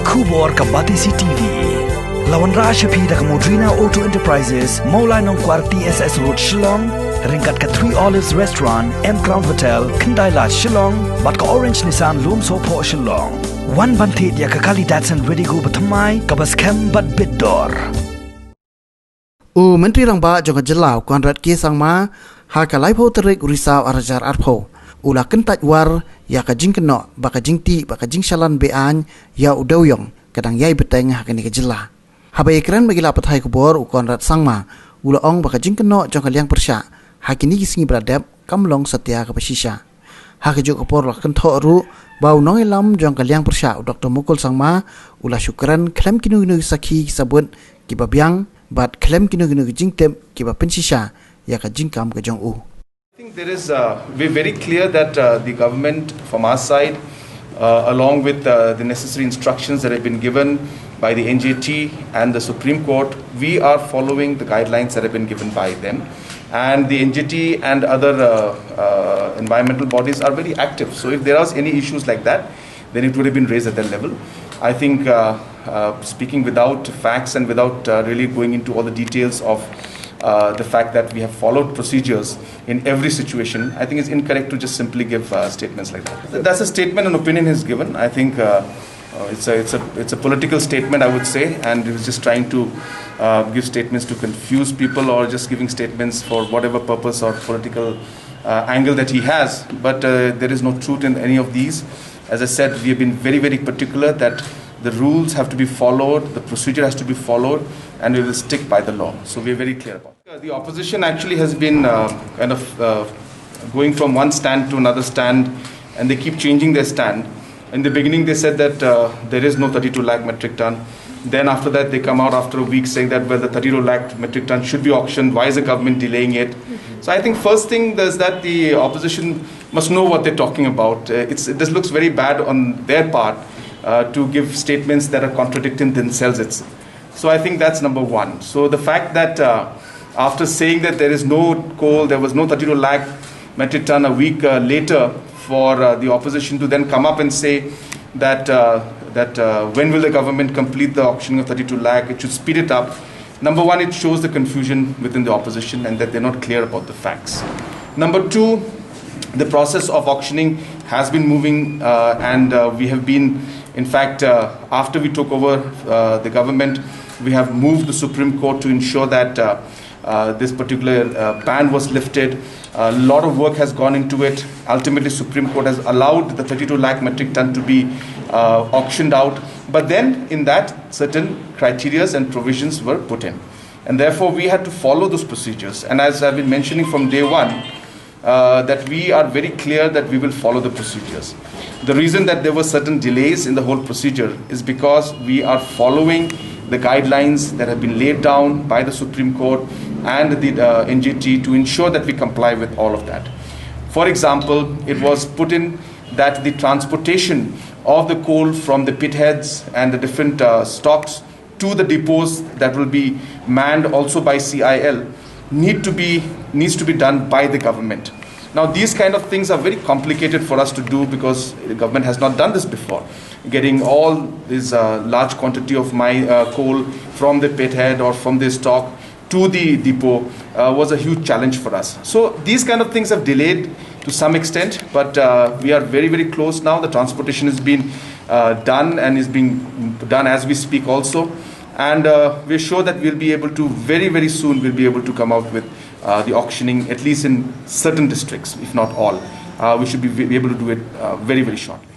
Kubor Kabatisi TV. Lawan Rashapi dak Modrina Auto Enterprises, Maulai Nongkwar TSS Road Shillong, ringkat ke Three Olives Restaurant, M Crown Hotel, Kendaila Shillong, bat ke Orange Nissan Loom Sopo Shillong. Wan bantit ya ke kali Datsun ready go bertemai, kabas kem bat biddor. Menteri Rangba Jongka Jelau Konrad Kisang Ma, haka laipo terik Risau Arajar Arpo. Ula kentat war ya ka jing keno baka jing ti baka jing shalan bean ya udawyong kadang yai beteng hakani ke jela habai keren bagi lapat hai kubor ukon rat sangma ula ong baka jing keno jong kaliang persya hakini gisingi beradab kamlong setia ke pesisha hak juk kupor lah kentho ru bau nong ilam jong kaliang persya Dr. Mukul Sangma ula syukran klem kinu sakhi sabut kibabyang bat klem kinu jing tem kiba pensisha ya ka jing kam ke jong u. I think we're very clear that the government from our side, along with the necessary instructions that have been given by the NJT and the Supreme Court, we are following the guidelines that have been given by them. And the NJT and other environmental bodies are very active. So if there are any issues like that, then it would have been raised at that level. I think speaking without facts and without really going into all the details of the fact that we have followed procedures in every situation, I think it's incorrect to just simply give statements like that. That's a statement and opinion he's given. I think it's a political statement, I would say, and he was just trying to give statements to confuse people or just giving statements for whatever purpose or political angle that he has. But there is no truth in any of these. As I said, we have been very, very particular that the rules have to be followed, the procedure has to be followed, and we will stick by the law. So we are very clear about it. The opposition actually has been going from one stand to another stand, and they keep changing their stand. In the beginning, they said that there is no 32 lakh metric ton. Then after that, they come out after a week saying that well, the 32 lakh metric ton should be auctioned. Why is the government delaying it? So I think first thing is that the opposition must know what they're talking about. This looks very bad on their part. To give statements that are contradicting themselves. So I think that's number one. So the fact that after saying that there is no coal, there was no 32 lakh metric ton a week later for the opposition to then come up and say that when will the government complete the auctioning of 32 lakh, it should speed it up. Number one, it shows the confusion within the opposition and that they're not clear about the facts. Number two, the process of auctioning has been moving and we have been, in fact, after we took over the government, we have moved the Supreme Court to ensure that this particular ban was lifted. A lot of work has gone into it. Ultimately, Supreme Court has allowed the 32 lakh metric ton to be auctioned out. But then in that, certain criteria and provisions were put in. And therefore, we had to follow those procedures. And as I've been mentioning from day one, that we are very clear that we will follow the procedures. The reason that there were certain delays in the whole procedure is because we are following the guidelines that have been laid down by the Supreme Court and the NJT to ensure that we comply with all of that. For example, it was put in that the transportation of the coal from the pit heads and the different stocks to the depots that will be manned also by CIL needs to be done by the government. Now these kind of things are very complicated for us to do because the government has not done this before. Getting all this large quantity of my coal from the pit head or from the stock to the depot was a huge challenge for us. So these kind of things have delayed to some extent, but we are very, very close now. The transportation is being done and is being done as we speak also. And we're sure that we'll be able to, very, very soon, we'll be able to come out with the auctioning, at least in certain districts, if not all. We should be able to do it very, very shortly.